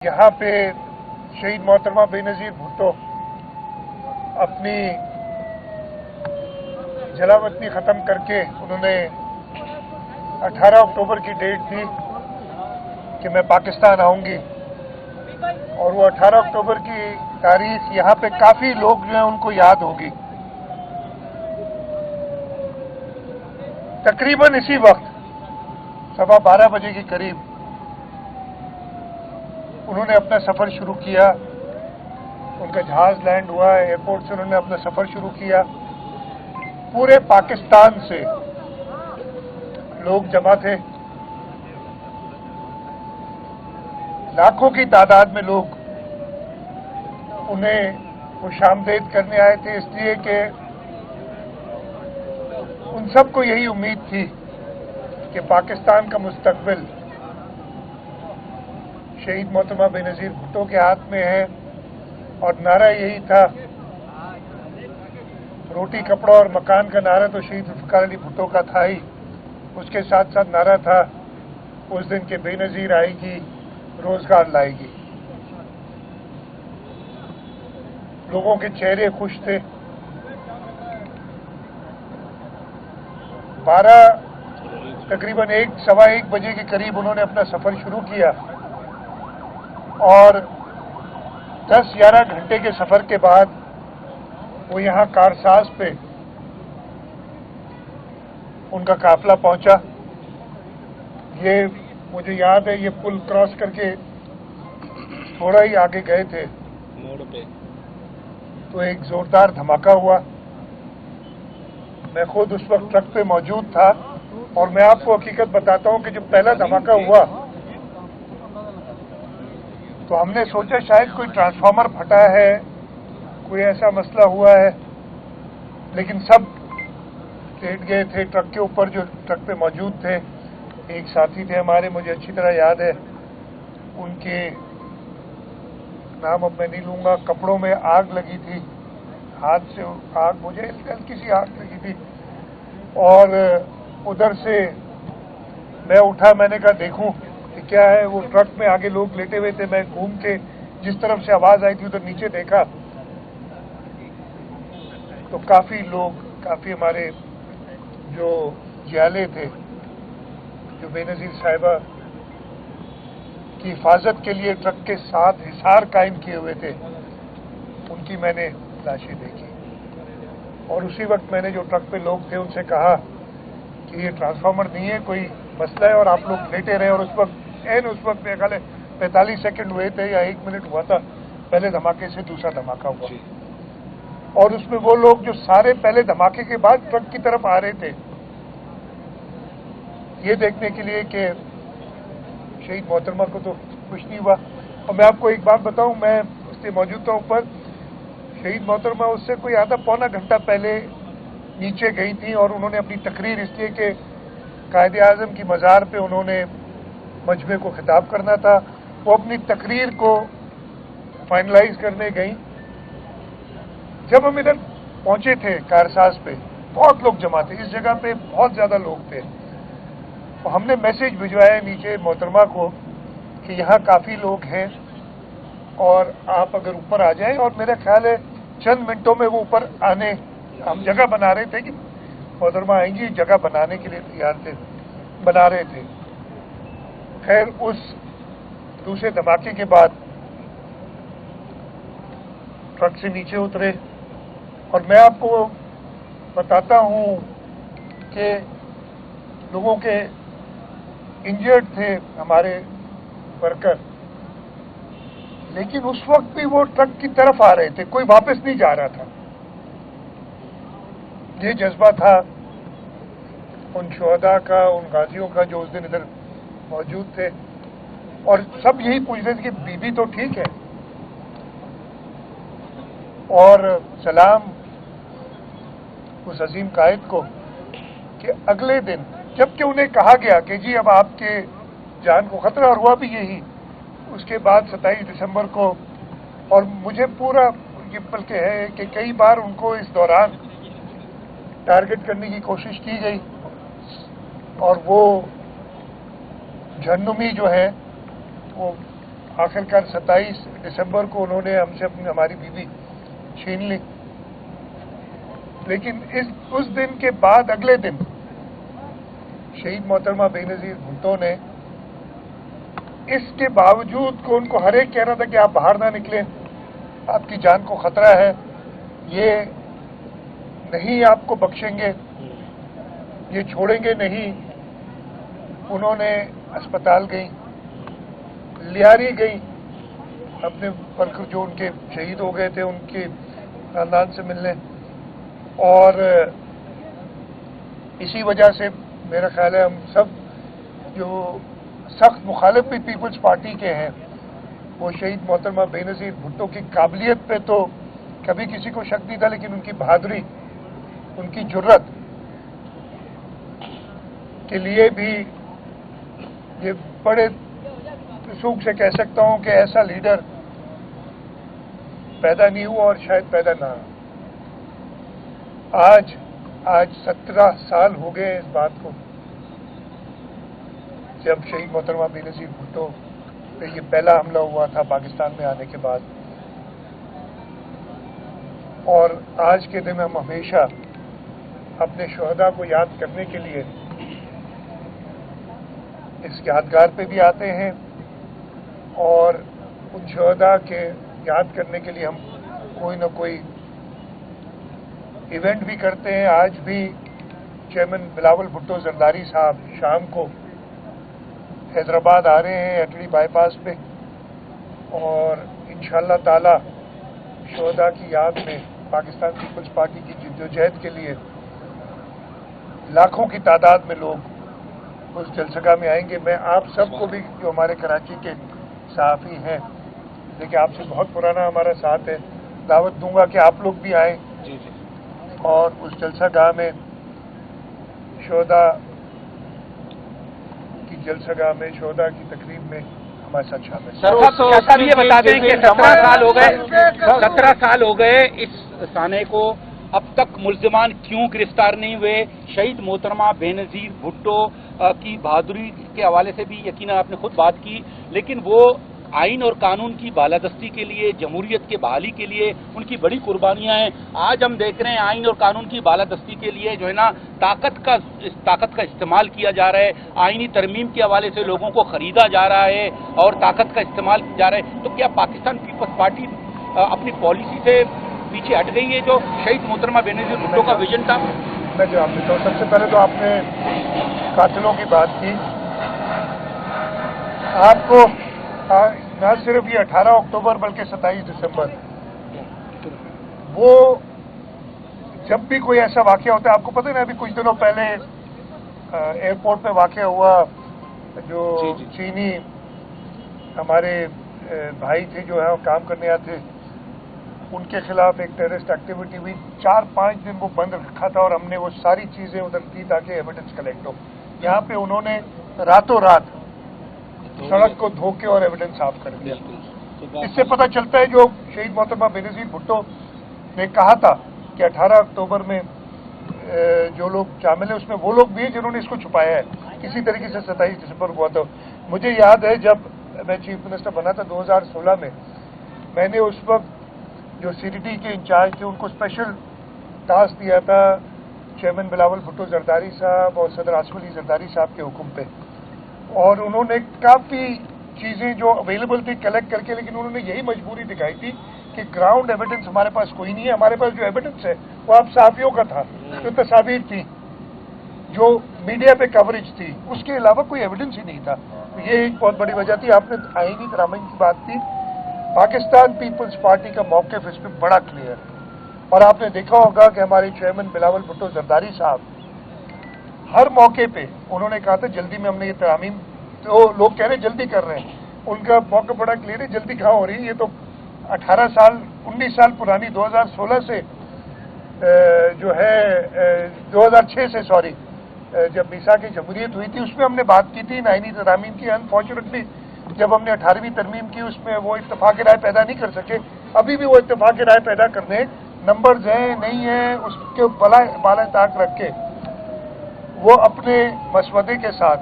यहाँ पे शहीद मोहतरमा बेनज़ीर भुट्टो अपनी जलावतनी ख़त्म करके उन्होंने 18 अक्टूबर की डेट दी कि मैं पाकिस्तान आऊँगी, और वो 18 अक्टूबर की तारीख यहाँ पे काफ़ी लोग जो हैं उनको याद होगी। तकरीबन इसी वक्त 12:15 बजे के करीब उन्होंने अपना सफ़र शुरू किया। उनका जहाज़ लैंड हुआ, एयरपोर्ट से उन्होंने अपना सफ़र शुरू किया। पूरे पाकिस्तान से लोग जमा थे, लाखों की तादाद में लोग उन्हें खुशामदीद करने आए थे, इसलिए कि उन सबको यही उम्मीद थी कि पाकिस्तान का मुस्तकबिल शहीद मोहतरमा बेनज़ीर भुट्टो के हाथ में है। और नारा यही था, रोटी कपड़ा और मकान का नारा तो शहीद ज़ुल्फ़िकार अली भुट्टो का था ही, उसके साथ साथ नारा था उस दिन के बेनज़ीर आएगी, रोजगार लाएगी। लोगों के चेहरे खुश थे। तकरीबन 1-1:15 बजे के करीब उन्होंने अपना सफ़र शुरू किया, और 10-11 घंटे के सफ़र के बाद वो यहाँ कारसाज पे उनका काफिला पहुंचा। ये मुझे याद है, ये पुल क्रॉस करके थोड़ा ही आगे गए थे मोड़ पे, तो एक जोरदार धमाका हुआ। मैं खुद उस वक्त ट्रक पे मौजूद था, और मैं आपको हकीकत बताता हूं कि जब पहला धमाका हुआ तो हमने सोचा शायद कोई ट्रांसफार्मर फटा है, कोई ऐसा मसला हुआ है, लेकिन सब लेट गए थे ट्रक के ऊपर जो ट्रक पे मौजूद थे। एक साथी थे हमारे, मुझे अच्छी तरह याद है, उनके नाम अब मैं नहीं लूँगा। कपड़ों में आग लगी थी, हाथ से आग, मुझे हल्की सी आग लगी थी, और उधर से मैं उठा, मैंने कहा देखूं कि क्या है। वो ट्रक में आगे लोग लेटे हुए थे, मैं घूम के जिस तरफ से आवाज़ आई थी उधर नीचे देखा तो काफ़ी लोग, काफ़ी हमारे जो जियाले थे, जो बेनज़ीर साहिबा की हिफाजत के लिए ट्रक के साथ हिसार कायम किए हुए थे, उनकी मैंने लाशें देखी। और उसी वक्त मैंने जो ट्रक पे लोग थे उनसे कहा कि ये ट्रांसफार्मर नहीं है, कोई मसला है, और आप लोग लेटे रहे। और उस वक्त मेरे ख्याल 45 सेकंड हुए थे या 1 मिनट हुआ था पहले धमाके से दूसरा धमाका हुआ, और उसमें वो लोग जो सारे पहले धमाके के बाद ट्रक की तरफ आ रहे थे, ये देखने के लिए कि शहीद मोहतरमा को तो कुछ नहीं हुआ। और मैं आपको एक बात बताऊं, मैं उससे मौजूद था ऊपर, शहीद मोहतरमा उससे कोई आधा पौना घंटा पहले नीचे गई थी, और उन्होंने अपनी तकरीर, इसलिए कि कायद-ए-आज़म की मज़ार पे उन्होंने मजमे को खिताब करना था, वो अपनी तकरीर को फाइनलाइज करने गई। जब हम इधर पहुंचे थे कारसाज पे, बहुत लोग जमा थे, इस जगह पे बहुत ज़्यादा लोग थे, और हमने मैसेज भिजवाया नीचे मोहतरमा को कि यहाँ काफ़ी लोग हैं और आप अगर ऊपर आ जाएं। और मेरा ख्याल है चंद मिनटों में वो ऊपर आने, हम जगह बना रहे थे कि मोहतरमा आएंगी, जगह बनाने के लिए तैयार थे, बना रहे थे। खैर उस दूसरे धमाके के बाद ट्रक से नीचे उतरे, और मैं आपको बताता हूं कि लोगों के इंजर्ड थे हमारे वर्कर, लेकिन उस वक्त भी वो ट्रक की तरफ आ रहे थे, कोई वापस नहीं जा रहा था। ये जज्बा था उन शुहदा का, उन गाजियों का जो उस दिन इधर मौजूद थे, और सब यही पूछ रहे थे कि बीबी तो ठीक है। और सलाम उस अजीम कायद को कि अगले दिन जबकि उन्हें कहा गया कि जी अब आपके जान को खतरा, और हुआ भी यही, उसके बाद 27 दिसंबर को, और मुझे पूरा ये बल्कि है कि कई बार उनको इस दौरान टारगेट करने की कोशिश की गई, और वो जहन्नुमी जो है वो आखिरकार 27 दिसंबर को उन्होंने हमसे हमारी बीवी छीन ली। लेकिन उस दिन के बाद अगले दिन शहीद मोहतरमा बेनज़ीर भुट्टो ने इसके बावजूद को उनको हर एक कह रहा था कि आप बाहर ना निकलें, आपकी जान को खतरा है, ये नहीं आपको बख्शेंगे, ये छोड़ेंगे नहीं। उन्होंने अस्पताल गई, लियारी गई, अपने वर्कर जो उनके शहीद हो गए थे उनके खानदान से मिलने, और इसी वजह से मेरा ख्याल है हम सब जो सख्त मुखालिफ भी पीपल्स पार्टी के हैं वो शहीद मोहतरमा बेनज़ीर भुट्टो की काबिलियत पे तो कभी किसी को शक नहीं था, लेकिन उनकी बहादुरी, उनकी जुर्रत के लिए भी ये बड़े सूख से कह सकता हूं कि ऐसा लीडर पैदा नहीं हुआ और शायद पैदा ना हो। आज 17 साल हो गए इस बात को जब शहीद मोहतरमा बेनज़ीर भुट्टो पे ये पहला हमला हुआ था पाकिस्तान में आने के बाद, और आज के दिन हम हमेशा अपने शहदा को याद करने के लिए इस यादगार पे भी आते हैं और उन शहदा के याद करने के लिए हम कोई ना कोई इवेंट भी करते हैं। आज भी चेयरमैन बिलावल भुट्टो जरदारी साहब शाम को हैदराबाद आ रहे हैं अटड़ी बाईपास पे, और इंशाअल्लाह ताला शहदा की याद में पाकिस्तान पीपल्स पार्टी की जिद्दोजहद के लिए लाखों की तादाद में लोग उस जलसगा में आएंगे। मैं आप सबको भी जो हमारे कराची के सहाफ़ी हैं, देखिए आपसे बहुत पुराना हमारा साथ है, दावत दूंगा कि आप लोग भी आएँ और उस जलसागाह में शोहदा की जलसागाह में शोहदा की तकरीब में हमारे साथ शामिल। सर ये बता दें कि 17 साल हो गए इस थाने को, अब तक मुल्जिमान क्यों गिरफ्तार नहीं हुए? शहीद मोहतरमा बेनज़ीर भुट्टो की बहादुरी के हवाले से भी यकीनन आपने खुद बात की, लेकिन वो आइन और कानून की बालादस्ती के लिए, जमहूरियत के बहाली के लिए उनकी बड़ी कुर्बानियां हैं। आज हम देख रहे हैं आइन और कानून की बालादस्ती के लिए जो है ना ताकत का इस्तेमाल किया जा रहा है, आइनी तरमीम के हवाले से लोगों को खरीदा जा रहा है और ताकत का इस्तेमाल किया जा रहा है। तो क्या पाकिस्तान पीपल्स पार्टी अपनी पॉलिसी से पीछे हट गई है जो शहीद मोहतरमा बेनज़ीर भुट्टो का विजन था? मैं जवाब देता हूँ। सबसे पहले तो आपने कातिलों की बात की। आपको न सिर्फ ये 18 अक्टूबर बल्कि 27 दिसंबर, वो जब भी कोई ऐसा वाकया होता है, आपको पता है ना, अभी कुछ दिनों पहले एयरपोर्ट पे वाकया हुआ, जो चीनी हमारे भाई थे जो है काम करने आए थे, उनके खिलाफ एक टेररिस्ट एक्टिविटी हुई। 4-5 दिन वो बंद रखा था और हमने वो सारी चीजें उधर की ताकि एविडेंस कलेक्ट हो। यहाँ पे उन्होंने रातों रात सड़क को धोके और एविडेंस साफ कर दिया। इससे पता चलता है जो शहीद मोहतरमा बेनज़ीर भुट्टो ने कहा था कि 18 अक्टूबर में जो लोग शामिल हैं उसमें वो लोग भी हैं जिन्होंने इसको छुपाया है। इसी तरीके से 27 दिसंबर हुआ था। मुझे याद है जब मैं चीफ मिनिस्टर बना था 2016 में, मैंने उस वक्त जो CDT के इंचार्ज थे उनको स्पेशल टास्क दिया था चेयरमैन बिलावल भुट्टो जरदारी साहब और सदर आसिफ अली जरदारी साहब के हुक्म पे, और उन्होंने काफ़ी चीज़ें जो अवेलेबल थी कलेक्ट करके, लेकिन उन्होंने यही मजबूरी दिखाई थी कि ग्राउंड एविडेंस हमारे पास कोई नहीं है। हमारे पास जो एविडेंस है वो आप सहाफ़ियों का था, जो तस्वीर थी, जो मीडिया पे कवरेज थी, उसके अलावा कोई एविडेंस ही नहीं था। तो ये एक बहुत बड़ी वजह थी। आपने आईनी तरामीम की बात की, पाकिस्तान पीपल्स पार्टी का मौक़िफ़ इसमें बड़ा क्लियर है, और आपने देखा होगा कि हमारे चेयरमैन बिलावल भुट्टो जरदारी साहब हर मौके पे उन्होंने कहा था जल्दी में हमने ये तरामीम, तो लोग कह रहे जल्दी कर रहे हैं, उनका मौका बड़ा क्लियर है, जल्दी कहाँ हो रही है। ये तो 19 साल पुरानी 2016 से जो है 2006 से सॉरी जब मीसाक जमहूरियत हुई थी उसमें हमने बात की थी आईनी तरामीम की। अनफॉर्चुनेटली जब हमने 18वीं तरमीम की उसमें वो इत्तेफाक राय पैदा नहीं कर सके। अभी भी वो इत्तेफाक राय पैदा करने नंबर्स हैं नहीं है उसके बाला ताक रख के वो अपने मसवदे के साथ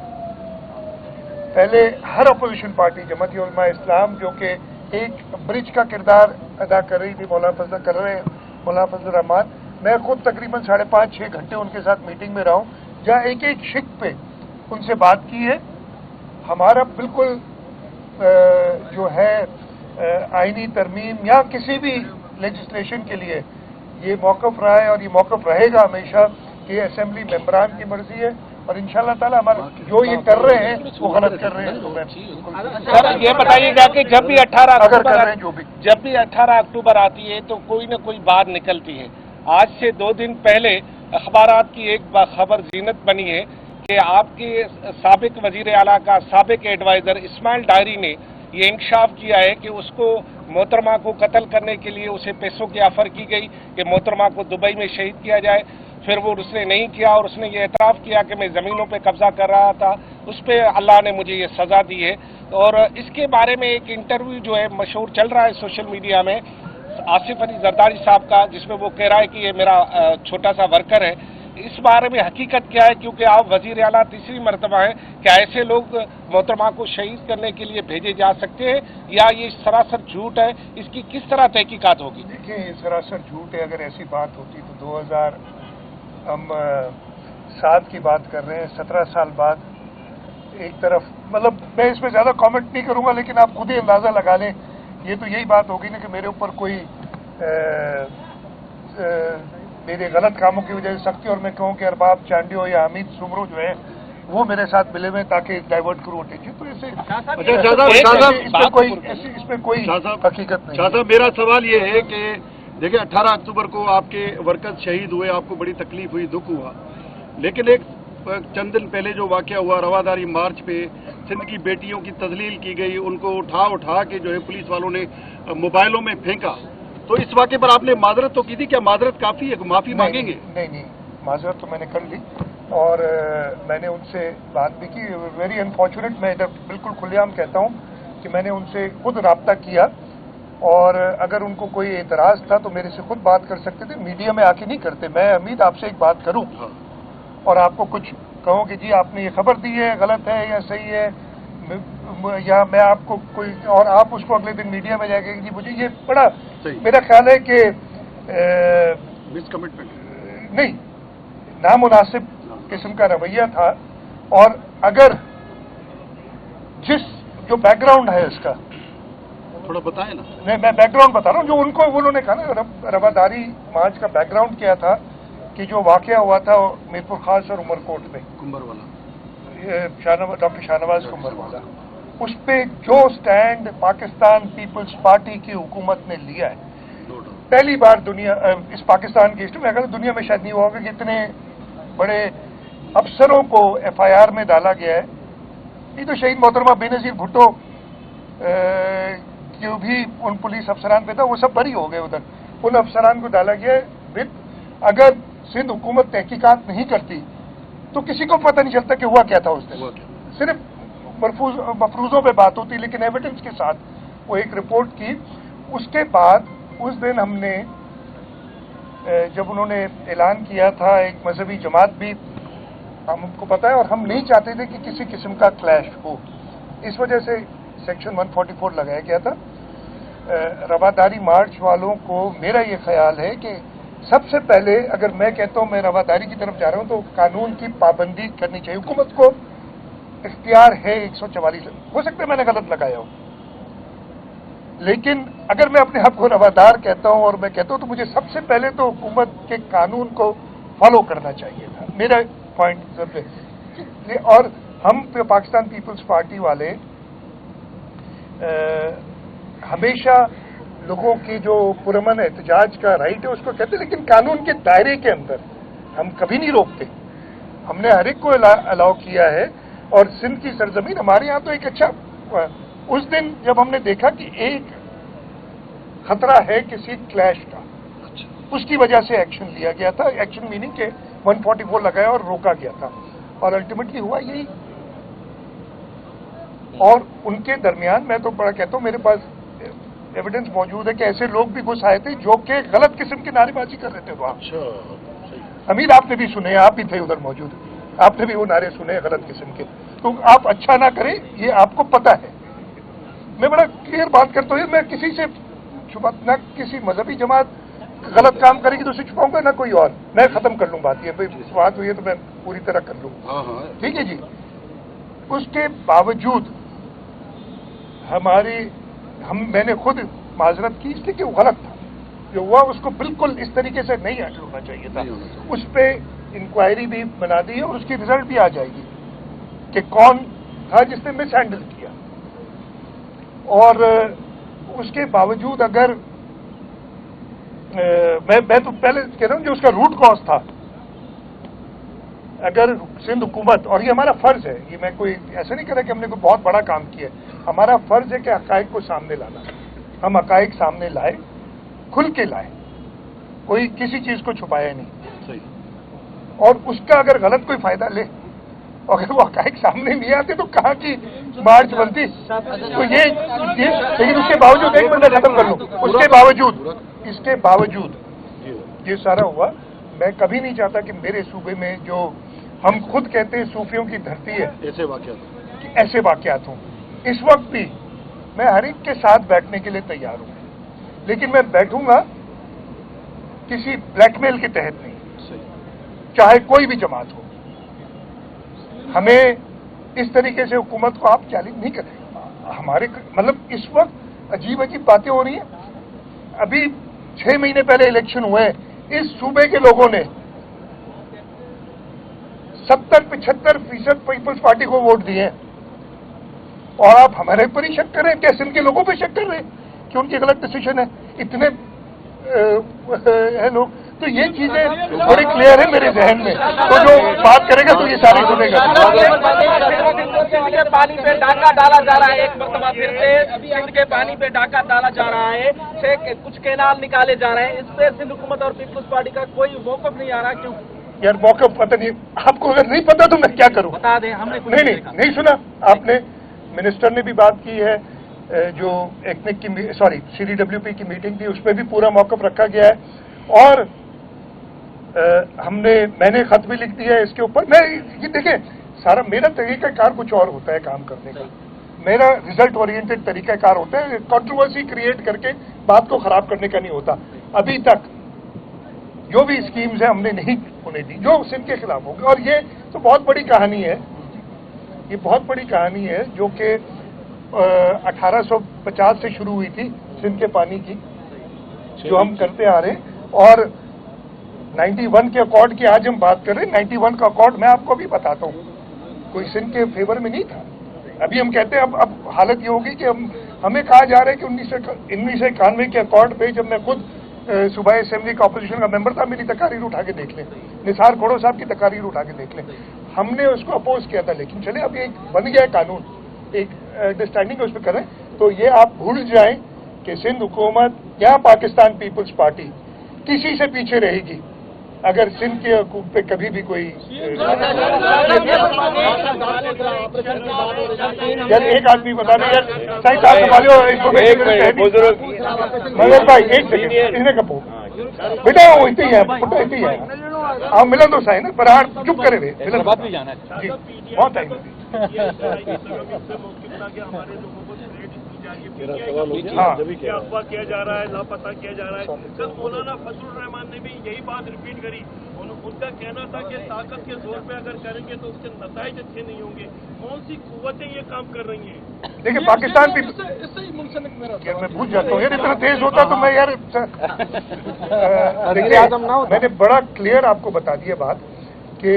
पहले हर अपोजिशन पार्टी जमात उलमा इस्लाम जो कि एक ब्रिज का किरदार अदा कर रही थी मौलाना फजल रहमान, मैं खुद तकरीबन 5.5-6 घंटे उनके साथ मीटिंग में रहा हूँ, जहाँ एक एक शिक पे उनसे बात की है। हमारा बिल्कुल जो है आईनी तरमीम या किसी भी लेजिस्लेशन के लिए ये मौक़िफ़ रहा है और ये मौक़िफ़ रहेगा हमेशा कि असेंबली मेंबरान की मर्जी है और इंशाअल्लाह ताला हमारे जो ये कर रहे हैं वो गलत कर रहे हैं। तो मैं सर ये बताइएगा कि जब भी 18 अगर कर रहे हैं जो भी, जब भी 18 अक्टूबर आती है तो कोई न कोई बात निकलती है। आज से 2 दिन पहले अखबारात की एक खबर जीनत बनी है कि आपके साबिक वजीर आला का साबिक एडवाइजर इस्माइल डायरी ने ये इंकशाफ किया है कि उसको मोहतरमा को कत्ल करने के लिए उसे पैसों की ऑफर की गई कि मोहतरमा को दुबई में शहीद किया जाए, फिर वो उसने नहीं किया और उसने ये एतराफ़ किया कि मैं ज़मीनों पे कब्जा कर रहा था, उस पर अल्लाह ने मुझे ये सज़ा दी है। और इसके बारे में एक इंटरव्यू जो है मशहूर चल रहा है सोशल मीडिया में आसिफ अली जरदारी साहब का, जिसमें वो कह रहा है कि ये मेरा छोटा सा वर्कर है। इस बारे में हकीकत क्या है, क्योंकि आप वजीर आला तीसरी मरतबा है, क्या ऐसे लोग मोहतरमा को शहीद करने के लिए भेजे जा सकते हैं या ये सरासर झूठ है? इसकी किस तरह तहकीकात होगी? देखिए ये सरासर झूठ है। अगर ऐसी बात होती तो 2007 की बात कर रहे हैं, 17 साल बाद एक तरफ, मतलब मैं इसमें ज़्यादा कमेंट नहीं करूंगा, लेकिन आप खुद ही अंदाज़ा लगा लें। ये तो यही बात होगी ना कि मेरे ऊपर कोई मेरे गलत कामों की वजह से सख्ती, और मैं कहूँ कि अरबाब चांडियो या हमीद सुमरो जो है वो मेरे साथ मिले हुए ताकि डाइवर्ट करूँ अटेंशन। तो ऐसे इसमें कोई हकीकत नहीं। शाह साहब मेरा सवाल ये है कि देखिए 18 अक्टूबर को आपके वर्कर्स शहीद हुए, आपको बड़ी तकलीफ हुई, दुख हुआ, लेकिन एक चंद दिन पहले जो वाकया हुआ रवादारी मार्च पे सिंध की बेटियों की तजलील की गई, उनको उठा के जो है पुलिस वालों ने मोबाइलों में फेंका, तो इस वाक़े पर आपने माजरत तो की थी, क्या माजरत काफ़ी है, माफ़ी मांगेंगे? नहीं, माजरत तो मैंने कर ली और मैंने उनसे बात भी की। वेरी अनफॉर्चुनेट, मैं इधर बिल्कुल खुलेआम कहता हूँ कि मैंने उनसे खुद रब्ता किया और अगर उनको कोई एतराज़ था तो मेरे से खुद बात कर सकते थे, मीडिया में आके नहीं करते। मैं हमीद आपसे एक बात करूँ और आपको कुछ कहूँ कि जी आपने ये खबर दी है, गलत है या सही है, या मैं आपको कोई और आप उसको अगले दिन मीडिया में जाके जी मुझे ये बड़ा मेरा ख्याल है कि मिसकमिटमेंट नहीं, नामुनासिब किस्म का रवैया था। और अगर जिस जो बैकग्राउंड है इसका थोड़ा बताएं ना। नहीं, मैं बैकग्राउंड बता रहा हूँ, जो उन्होंने कहा ना रवादारी मार्च का बैकग्राउंड क्या था कि जो वाकया हुआ था मीरपुर खास और उमरकोट में, कुंबर वाला डॉक्टर शाहनवाज कुंबर वाला, उस पे जो स्टैंड पाकिस्तान पीपल्स पार्टी की हुकूमत ने लिया है, पहली बार दुनिया इस पाकिस्तान की हिस्ट्री में, अगर दुनिया में शायद नहीं हुआ होगा कि इतने बड़े अफसरों को FIR में डाला गया है। ये तो शहीद मोहतरमा बेनज़ीर भुट्टो जो भी उन पुलिस अफसरान पे था वो सब बरी हो गए उधर, उन अफसरान को डाला गया है। अगर सिंध हुकूमत तहकीकात नहीं करती तो किसी को पता नहीं चलता कि हुआ क्या था उस दिन, सिर्फ मफरूजों पे बात होती, लेकिन एविडेंस के साथ वो एक रिपोर्ट की। उसके बाद उस दिन हमने जब उन्होंने ऐलान किया था, एक मजहबी जमात भी हमको पता है और हम नहीं चाहते थे कि किसी किस्म का क्लैश हो, इस वजह से सेक्शन 144 लगाया गया था। रवादारी मार्च वालों को मेरा ये ख्याल है कि सबसे पहले अगर मैं कहता हूँ मैं रवादारी की तरफ जा रहा हूँ तो कानून की पाबंदी करनी चाहिए। हुकूमत को इख्तियार है 144, हो सकता है मैंने गलत लगाया हो, लेकिन अगर मैं अपने आप को रवादार कहता हूँ और मैं कहता हूँ तो मुझे सबसे पहले तो हुकूमत के कानून को फॉलो करना चाहिए था, मेरा पॉइंट सबसे। और हम पाकिस्तान पीपल्स पार्टी वाले हमेशा लोगों की जो पुरअमन एहतजाज का राइट है उसको कहते हैं, लेकिन कानून के दायरे के अंदर हम कभी नहीं रोकते। हमने हर एक को अलाउ किया है और सिंध की सरजमीन हमारे यहाँ तो एक अच्छा, उस दिन जब हमने देखा कि एक खतरा है किसी क्लैश का, उसकी वजह से एक्शन लिया गया था। एक्शन मीनिंग के 144 लगाया और रोका गया था और अल्टीमेटली हुआ यही। और उनके दरमियान मैं तो बड़ा कहता हूँ, मेरे पास एविडेंस मौजूद है कि ऐसे लोग भी घुस आए थे जो कि गलत किस्म की नारेबाजी कर रहे थे वहां। अमीर आपने भी सुने, आप भी थे उधर मौजूद। आपने भी वो नारे सुने गलत किस्म के, तो आप अच्छा ना करें, ये आपको पता है। मैं बड़ा क्लियर बात करता हूँ, मैं किसी से छुपा ना, किसी मजहबी जमात गलत काम करेगी तो उसे छुपाऊंगा ना कोई और, मैं खत्म कर लूँ बात, ये भाई बात हुई है तो मैं पूरी तरह कर लूँ, ठीक है जी। उसके बावजूद मैंने खुद माजरत की इसलिए कि वो गलत था जो हुआ, उसको बिल्कुल इस तरीके से नहीं हैंडल होना चाहिए था। उस पर इंक्वायरी भी बना दी है और उसकी रिजल्ट भी आ जाएगी कि कौन था जिसने मिस हैंडल किया। और उसके बावजूद अगर मैं तो पहले कह रहा हूँ जो उसका रूट कॉज था, अगर सिंध हुकूमत, और ये हमारा फर्ज है, ये मैं कोई ऐसा नहीं कह रहा कि हमने कोई बहुत बड़ा काम किया है, हमारा फर्ज है कि हकायक को सामने लाना, हम हकायक सामने लाए, खुल के लाए, कोई किसी चीज को छुपाया नहीं सही। और उसका अगर गलत कोई फायदा ले, अगर वो हकायक सामने नहीं आते तो कहाँ की मार्च बनती। तो ये लेकिन उसके बावजूद, एक मिनट खत्म कर लूं, इसके बावजूद ये सारा हुआ। मैं कभी नहीं चाहता कि मेरे सूबे में जो हम खुद कहते हैं सूफियों की धरती है, ऐसे वाकयात हों। इस वक्त भी मैं हर एक के साथ बैठने के लिए तैयार हूं, लेकिन मैं बैठूंगा किसी ब्लैकमेल के तहत नहीं, चाहे कोई भी जमात हो। हमें इस तरीके से हुकूमत को आप चैलेंज नहीं करें। हमारे मतलब इस वक्त अजीब अजीब बातें हो रही हैं। अभी 6 महीने पहले इलेक्शन हुए, इस सूबे के लोगों ने 70-75% पीपल्स पार्टी को वोट दिए, और आप हमारे ऊपर ही शक कर रहे हैं, कैसे इनके लोगों पे शक कर रहे हैं कि उनकी गलत डिसीजन है। इतने है लोग, तो ये चीजें बड़ी क्लियर है मेरे जहन में। तो जो बात करेगा तो ये सारी सुनेगा। पानी पे डाका डाला जा रहा है, एक मरतबा फिर से सिंध के पानी पे डाका डाला जा रहा है, कुछ कैनाल निकाले जा रहे हैं। इस पे सिंध हुकूमत और पीपल्स पार्टी का कोई मौकफ नहीं आ रहा, क्यों? यार मौकफ पता नहीं, आपको अगर नहीं पता तो मैं क्या करूं? बता दें, हमने नहीं सुना आपने। मिनिस्टर ने भी बात की है, जो एक्निक की CDWP की मीटिंग थी उसमें भी पूरा मौकफ रखा गया है, और मैंने खत भी लिख दिया है इसके ऊपर। मैं ये देखें, सारा मेरा तरीकाकार कुछ और होता है काम करने का, मेरा रिजल्ट ओरिएंटेड तरीकाकार होता है, कंट्रोवर्सी क्रिएट करके बात को खराब करने का नहीं होता। अभी तक जो भी स्कीम्स है हमने नहीं होने दी जो सिंध के खिलाफ होगी, और ये तो बहुत बड़ी कहानी है, ये बहुत बड़ी कहानी है जो कि 1850 से शुरू हुई थी सिंध के पानी की, जो हम करते आ रहे हैं। और 91 के अकॉर्ड की आज हम बात कर रहे हैं। 91 का अकॉर्ड मैं आपको भी बताता हूँ, कोई सिंध के फेवर में नहीं था। अभी हम कहते हैं अब हालत ये होगी कि हमें कहा जा रहा है कि 1991 के अकॉर्ड पे, जब मैं खुद सूबाई असेंबली का अपोजिशन का मेंबर था, मेरी तकारीर उठा के देख लें, निसार खोड़ो साहब की तकारीर उठा के देख लें, हमने उसको अपोज किया था। लेकिन चले अभी एक बन गया कानून, एक अंडरस्टैंडिंग उस पर करें, तो ये आप भूल जाएं कि सिंध हुकूमत या पाकिस्तान पीपल्स पार्टी किसी से पीछे रहेगी अगर सिंध के हकूक पे कभी भी कोई। यार एक आदमी बता रहे यार, सही साहब मगर भाई एक सेकेंड, इसने कपो बेटा वो इतने ही है, फोटो इतने ही है, आप मिलन तो सही ना, पर हाँ चुप करे वे मिलन बात भी जाना है जी, बहुत टाइम हाँ अफवाह किया जा रहा है, लापता किया जा रहा है। कल मौलाना फजलुर रहमान ने भी यही बात रिपीट करी, उनका कहना था कि ताकत के जोर पे अगर करेंगे तो उसके नताइज अच्छे नहीं होंगे। कौन सी कुव्वतें ये काम कर रही हैं? देखिए पाकिस्तान भी इससे ही मुंसलिक मेरा मैं भूल जाता हूँ यार, इतना तेज होता तो मैं यार मैंने बड़ा क्लियर आपको बता दिया बात कि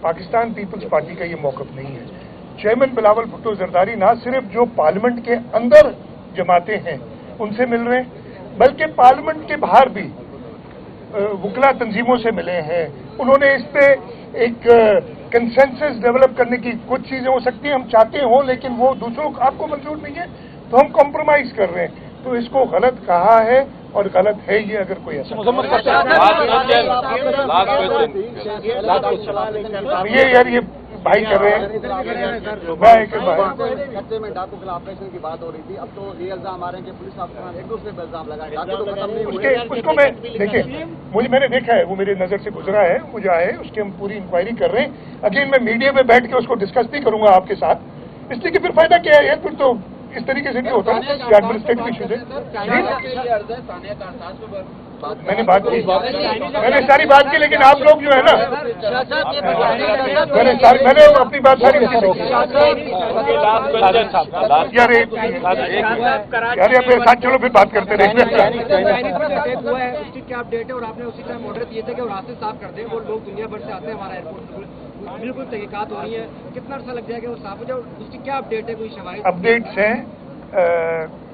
पाकिस्तान पीपल्स पार्टी का ये मौकफ नहीं है। चेयरमैन बिलावल भुट्टो जरदारी ना सिर्फ जो पार्लियामेंट के अंदर जमाते हैं उनसे मिल रहे हैं, बल्कि पार्लियामेंट के बाहर भी वकला तंजीमों से मिले हैं। उन्होंने इस पे एक कंसेंसस डेवलप करने की, कुछ चीजें हो सकती हैं हम चाहते हो लेकिन वो दूसरों को आपको मंजूर नहीं है तो हम कॉम्प्रोमाइज कर रहे हैं, तो इसको गलत कहा है और गलत है ये अगर कोई ऐसा ये यार ये भाई कर रहे हैं। खत्ते में डाकू के ऑपरेशन की बात हो रही थी, अब तो ये इल्जाम आ रहे हैं कि पुलिस अफसर एक दूसरे पर इल्जाम लगाए, डाकू तो खत्म नहीं हुए। उसको मैं देखिए, मैंने देखा है, वो मेरी नजर से गुजरा है, वो जो है उसकी हम पूरी इंक्वायरी कर रहे हैं। अगेन मैं मीडिया में बैठ के उसको डिस्कस नहीं करूंगा आपके साथ, इसलिए कि फिर फायदा क्या है, फिर तो इस तरीके से नहीं होता एडमिनिस्ट्रेटिव इश्यूज है। मैंने बात की, मैंने सारी बात की, लेकिन आप लोग जो है ना, मैंने अपनी बात सारी यार मेरे साथ चलो फिर बात करते रहे। क्या अपडेट है, और आपने उसी टाइम ऑर्डर दिए थे कि रास्ते साफ कर दें, वो लोग दुनिया भर से आते हैं हमारा एयरपोर्ट, बिल्कुल तहकीकात हो रही है, कितना अर्सा लग जाएगा वो साफ हो जाए, उसकी क्या अपडेट है, कोई शवाहिद अपडेट्स हैं?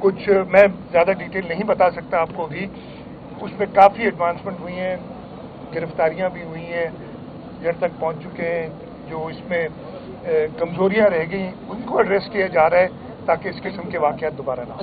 कुछ मैं ज़्यादा डिटेल नहीं बता सकता आपको भी, उसमें काफ़ी एडवांसमेंट हुई हैं, गिरफ्तारियां भी हुई हैं, जड़ तक पहुंच चुके हैं, जो इसमें कमजोरियां रह गई उनको एड्रेस किया जा रहा है ताकि इस किस्म के वाक़यात दोबारा ना हो।